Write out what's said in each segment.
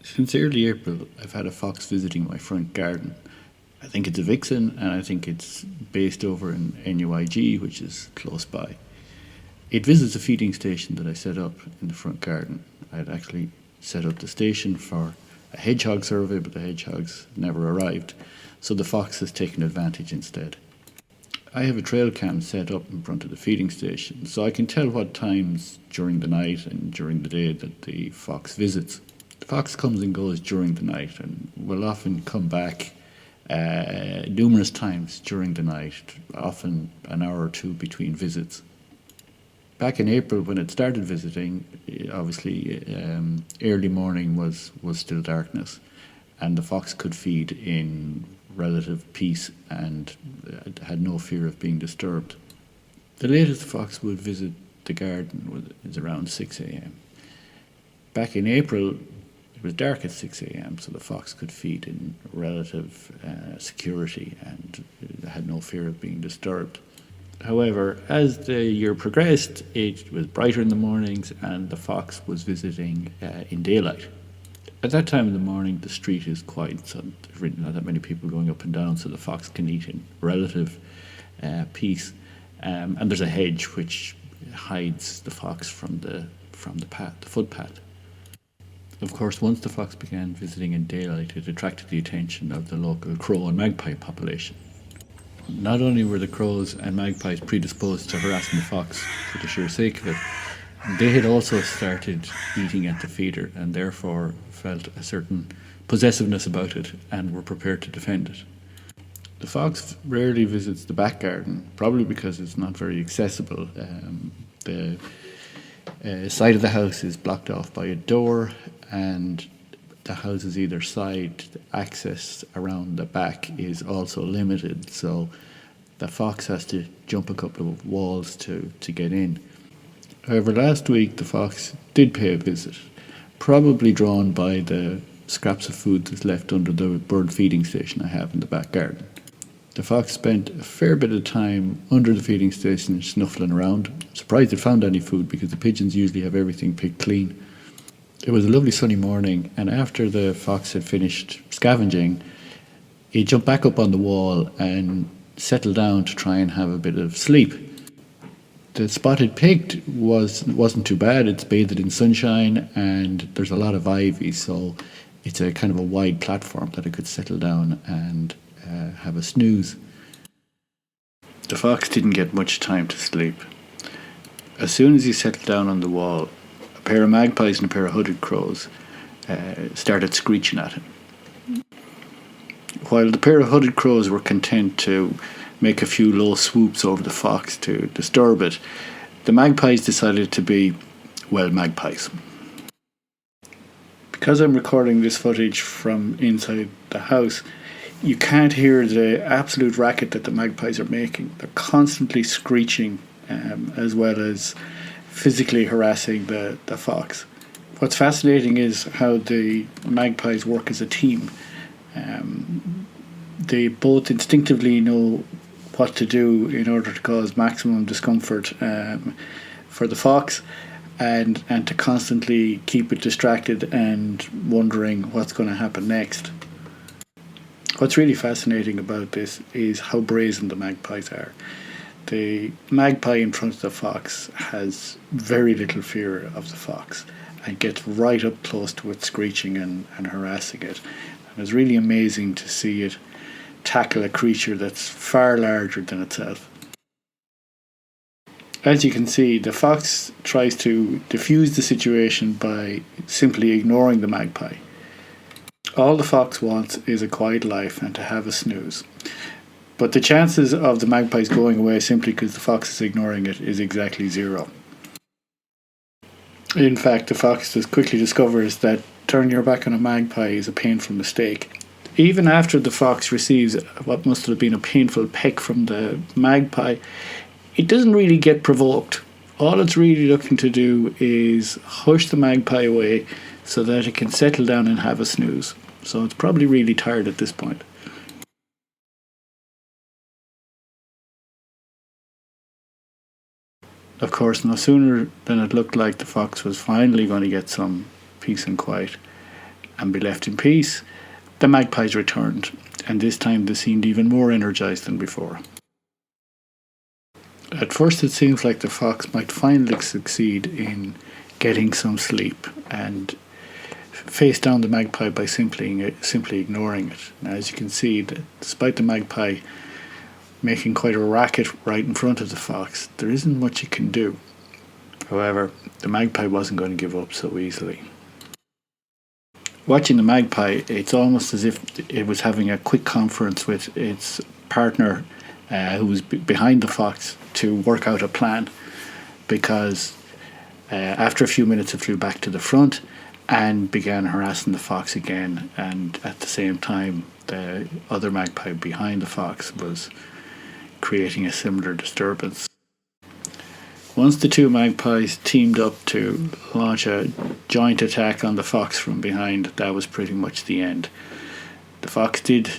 Since early April, I've had a fox visiting my front garden. I think it's a vixen, and I think it's based over in NUIG, which is close by. It visits a feeding station that I set up in the front garden. I had actually set up the station for a hedgehog survey, but the hedgehogs never arrived, so the fox has taken advantage instead. I have a trail cam set up in front of the feeding station, so I can tell what times during the night and during the day that the fox visits. The fox comes and goes during the night and will often come back numerous times during the night, often an hour or two between visits. Back in April, when it started visiting, obviously early morning was still darkness, and the fox could feed in relative peace and had no fear of being disturbed. The latest the fox would visit the garden is around 6 a.m. Back in April, it was dark at 6 a.m., so the fox could feed in relative security and had no fear of being disturbed. However, as the year progressed, it was brighter in the mornings and the fox was visiting in daylight. At that time of the morning, the street is quiet, so there's really not that many people going up and down, so the fox can eat in relative peace. And there's a hedge which hides the fox from the path, the footpath. Of course, once the fox began visiting in daylight, it attracted the attention of the local crow and magpie population. Not only were the crows and magpies predisposed to harassing the fox for the sheer sake of it, they had also started eating at the feeder and therefore felt a certain possessiveness about it and were prepared to defend it. The fox rarely visits the back garden, probably because it's not very accessible. The side of the house is blocked off by a door, and the houses either side, the access around the back is also limited, so the fox has to jump a couple of walls to get in. However, last week the fox did pay a visit, probably drawn by the scraps of food that's left under the bird feeding station I have in the back garden. The fox spent a fair bit of time under the feeding station snuffling around. I'm surprised it found any food because the pigeons usually have everything picked clean. It was a lovely sunny morning, and after the fox had finished scavenging, he jumped back up on the wall and settled down to try and have a bit of sleep. The spot it picked wasn't too bad. It's bathed in sunshine and there's a lot of ivy, so it's a kind of a wide platform that it could settle down and have a snooze. The fox didn't get much time to sleep. As soon as he settled down on the wall, a pair of magpies and a pair of hooded crows started screeching at him. While the pair of hooded crows were content to make a few low swoops over the fox to disturb it, the magpies decided to be, well, magpies. Because I'm recording this footage from inside the house, you can't hear the absolute racket that the magpies are making. They're constantly screeching as well as physically harassing the fox. What's fascinating is how the magpies work as a team. They both instinctively know what to do in order to cause maximum discomfort for the fox and to constantly keep it distracted and wondering what's going to happen next. What's really fascinating about this is how brazen the magpies are. The magpie in front of the fox has very little fear of the fox and gets right up close to it, screeching and harassing it. And it's really amazing to see it tackle a creature that's far larger than itself. As you can see, the fox tries to diffuse the situation by simply ignoring the magpie. All the fox wants is a quiet life and to have a snooze. But the chances of the magpies going away simply because the fox is ignoring it is exactly zero. In fact, the fox just quickly discovers that turning your back on a magpie is a painful mistake. Even after the fox receives what must have been a painful peck from the magpie, it doesn't really get provoked. All it's really looking to do is hush the magpie away so that it can settle down and have a snooze. So it's probably really tired at this point. Of course, no sooner than it looked like the fox was finally going to get some peace and quiet, and be left in peace, the magpies returned, and this time they seemed even more energized than before. At first it seems like the fox might finally succeed in getting some sleep and face down the magpie by simply ignoring it. Now, as you can see, despite the magpie making quite a racket right in front of the fox, there isn't much it can do. However, the magpie wasn't going to give up so easily. Watching the magpie, it's almost as if it was having a quick conference with its partner who was behind the fox to work out a plan, because after a few minutes it flew back to the front and began harassing the fox again, and at the same time the other magpie behind the fox was creating a similar disturbance. Once the two magpies teamed up to launch a joint attack on the fox from behind, that was pretty much the end. The fox did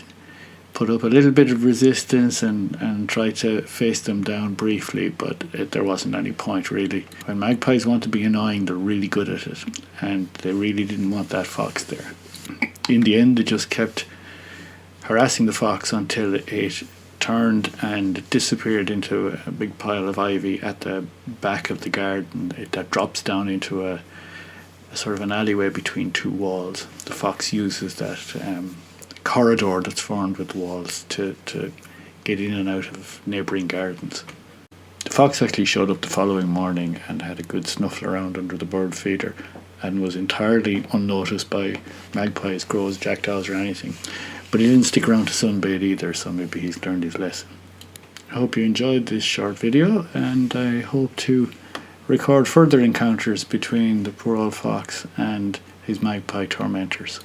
put up a little bit of resistance and tried to face them down briefly, but there wasn't any point really. When magpies want to be annoying, they're really good at it, and they really didn't want that fox there. In the end, they just kept harassing the fox until it turned and disappeared into a big pile of ivy at the back of the garden that drops down into a sort of an alleyway between two walls. The fox uses that corridor that's formed with walls to get in and out of neighbouring gardens. The fox actually showed up the following morning and had a good snuffle around under the bird feeder, and was entirely unnoticed by magpies, crows, jackdaws or anything. But he didn't stick around to sunbathe either, so maybe he's learned his lesson. I hope you enjoyed this short video, and I hope to record further encounters between the poor old fox and his magpie tormentors.